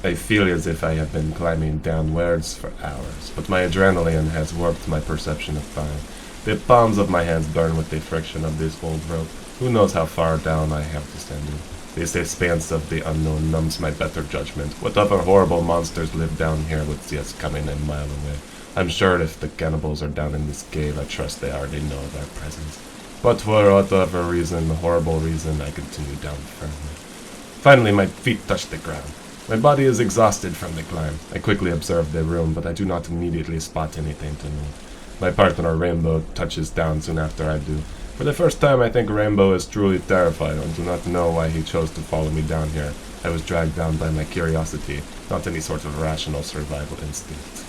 I feel as if I have been climbing downwards for hours, but my adrenaline has warped my perception of time. The palms of my hands burn with the friction of this old rope. Who knows how far down I have descended? This expanse of the unknown numbs my better judgment. What other horrible monsters live down here would see us coming a mile away? I'm sure if the cannibals are down in this cave, I trust they already know of our presence. But for whatever reason, horrible reason, I continue down firmly. Finally, my feet touch the ground. My body is exhausted from the climb. I quickly observe the room, but I do not immediately spot anything to note. My partner Rainbow touches down soon after I do. For the first time, I think Rainbow is truly terrified and do not know why he chose to follow me down here. I was dragged down by my curiosity, not any sort of rational survival instinct.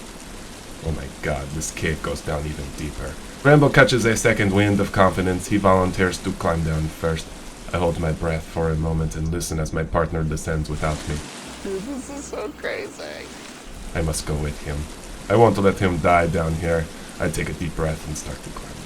Oh my god, this cave goes down even deeper. Rainbow catches a second wind of confidence. He volunteers to climb down first. I hold my breath for a moment and listen as my partner descends without me. Dude, this is so crazy. I must go with him. I won't let him die down here. I take a deep breath and start to climb down.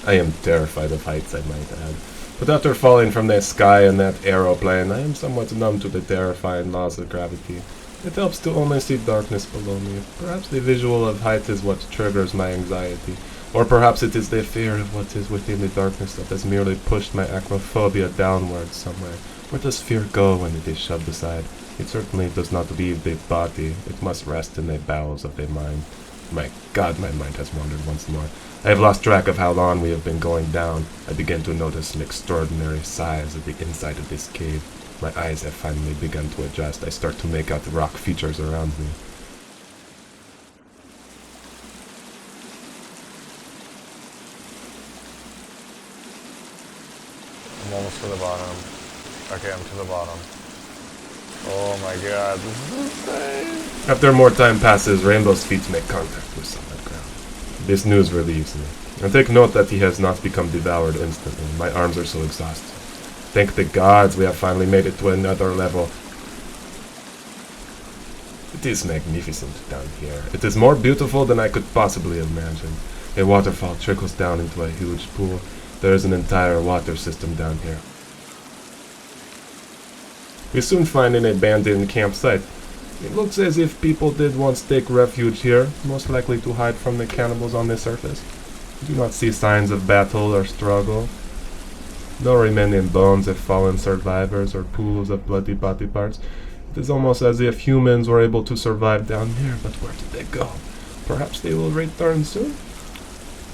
I am terrified of heights, I might add. But after falling from the sky in that aeroplane, I am somewhat numb to the terrifying laws of gravity. It helps to only see darkness below me. Perhaps the visual of height is what triggers my anxiety. Or perhaps it is the fear of what is within the darkness that has merely pushed my acrophobia downwards somewhere. Where does fear go when it is shoved aside? It certainly does not leave the body. It must rest in the bowels of the mind. My god, my mind has wandered once more. I have lost track of how long we have been going down. I begin to notice an extraordinary size of the inside of this cave. My eyes have finally begun to adjust. I start to make out the rock features around me. I'm almost to the bottom. Okay, I'm to the bottom. Oh my god, this is insane. After more time passes, Rainbow's feet make contact with solid ground. This news relieves me. And take note that he has not become devoured instantly. My arms are so exhausted. Thank the gods we have finally made it to another level. It is magnificent down here. It is more beautiful than I could possibly imagine. A waterfall trickles down into a huge pool. There is an entire water system down here. We soon find an abandoned campsite. It looks as if people did once take refuge here, most likely to hide from the cannibals on the surface. We do not see signs of battle or struggle. No remaining bones of fallen survivors or pools of bloody body parts. It is almost as if humans were able to survive down here, but where did they go? Perhaps they will return soon?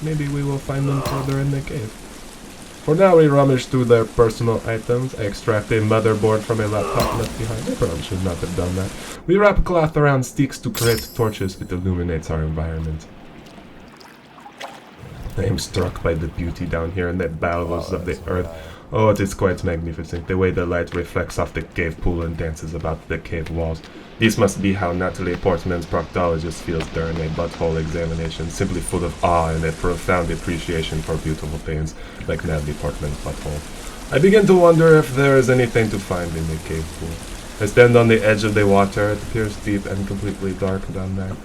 Maybe we will find them further in the cave. For now, we rummage through their personal items. I extract a motherboard from a laptop left behind. I probably should not have done that. We wrap a cloth around sticks to create torches. It illuminates our environment. I am struck by the beauty down here in the bowels of the earth. Oh, it is quite magnificent, the way the light reflects off the cave pool and dances about the cave walls. This must be how Natalie Portman's proctologist feels during a butthole examination, simply full of awe and a profound appreciation for beautiful things, like Natalie Portman's butthole. I begin to wonder if there is anything to find in the cave pool. I stand on the edge of the water. It appears deep and completely dark down there.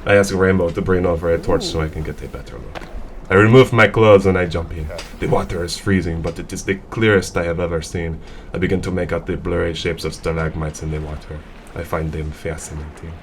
I ask Rainbow to bring over a torch so I can get a better look. I remove my clothes and I jump in. The water is freezing, but it is the clearest I have ever seen. I begin to make out the blurry shapes of stalagmites in the water. I find them fascinating.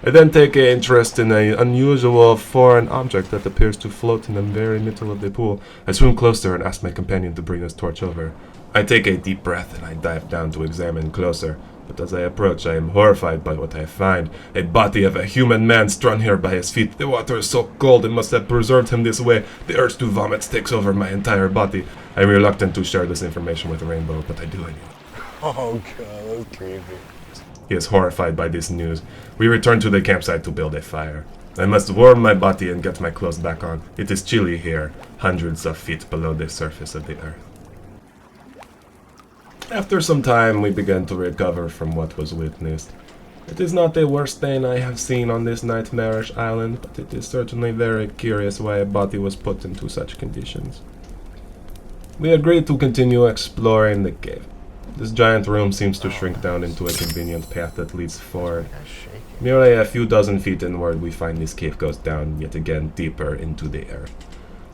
I then take an interest in an unusual foreign object that appears to float in the very middle of the pool. I swim closer and ask my companion to bring his torch over. I take a deep breath and I dive down to examine closer. But as I approach, I am horrified by what I find. A body of a human man strung here by his feet. The water is so cold it must have preserved him this way. The urge to vomit takes over my entire body. I am reluctant to share this information with Rainbow, but I do anyway. Oh god, that's creepy. He is horrified by this news. We return to the campsite to build a fire. I must warm my body and get my clothes back on. It is chilly here, hundreds of feet below the surface of the earth. After some time, we began to recover from what was witnessed. It is not the worst thing I have seen on this nightmarish island, but it is certainly very curious why a body was put into such conditions. We agreed to continue exploring the cave. This giant room seems to shrink down into a convenient path that leads forward. Nearly a few dozen feet inward, we find this cave goes down yet again deeper into the earth.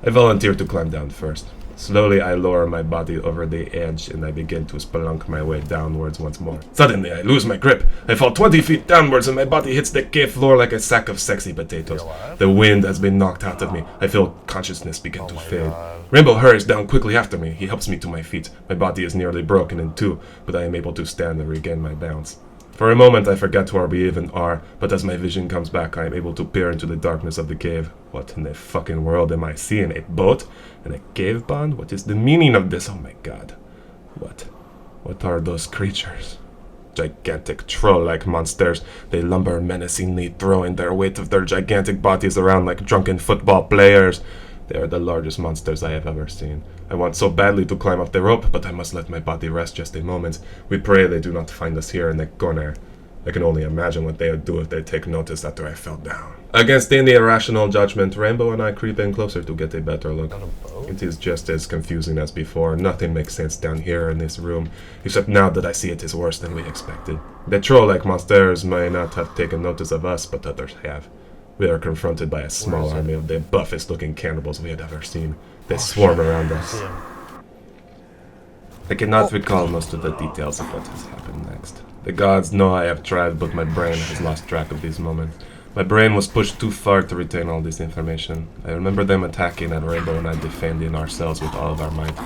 I volunteer to climb down first. Slowly, I lower my body over the edge and I begin to spelunk my way downwards once more. Suddenly, I lose my grip. I fall 20 feet downwards and my body hits the cave floor like a sack of sexy potatoes. The wind has been knocked out of me. I feel consciousness begin to fade. Rainbow hurries down quickly after me. He helps me to my feet. My body is nearly broken in two, but I am able to stand and regain my balance. For a moment I forget where we even are, but as my vision comes back I am able to peer into the darkness of the cave. What in the fucking world am I seeing? A boat? And a cave pond? What is the meaning of this? Oh my god. What are those creatures? Gigantic troll-like monsters. They lumber menacingly, throwing their weight of their gigantic bodies around like drunken football players. They are the largest monsters I have ever seen. I want so badly to climb up the rope, but I must let my body rest just a moment. We pray they do not find us here in the corner. I can only imagine what they would do if they take notice after I fell down. Against any irrational judgment, Rainbow and I creep in closer to get a better look. It is just as confusing as before. Nothing makes sense down here in this room, except now that I see it is worse than we expected. The troll-like monsters may not have taken notice of us, but others have. We are confronted by a small army of the buffest-looking cannibals we had ever seen. They swarm around us. I cannot recall most of the details of what has happened next. The gods know I have tried, but my brain has lost track of these moments. My brain was pushed too far to retain all this information. I remember them attacking and Rainbow and I defending ourselves with all of our might.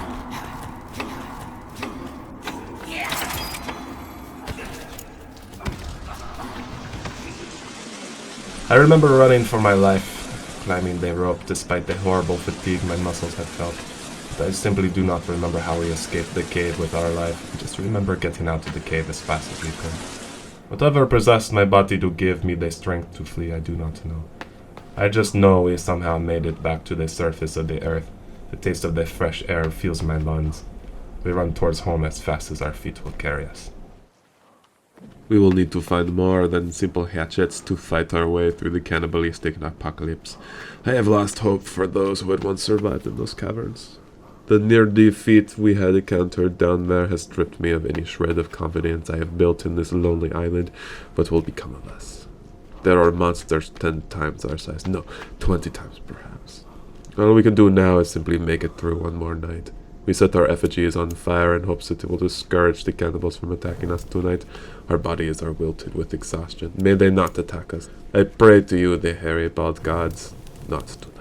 I remember running for my life, climbing the rope despite the horrible fatigue my muscles had felt. But I simply do not remember how we escaped the cave with our life. I just remember getting out of the cave as fast as we could. Whatever possessed my body to give me the strength to flee, I do not know. I just know we somehow made it back to the surface of the earth. The taste of the fresh air fills my lungs. We run towards home as fast as our feet will carry us. We will need to find more than simple hatchets to fight our way through the cannibalistic apocalypse. I have lost hope for those who had once survived in those caverns. The near defeat we had encountered down there has stripped me of any shred of confidence I have built in this lonely island. What will become of us? There are monsters 10 times our size, no, 20 times perhaps. All we can do now is simply make it through one more night. We set our effigies on fire in hopes that it will discourage the cannibals from attacking us tonight. Our bodies are wilted with exhaustion. May they not attack us. I pray to you, the hairy bald gods, not to.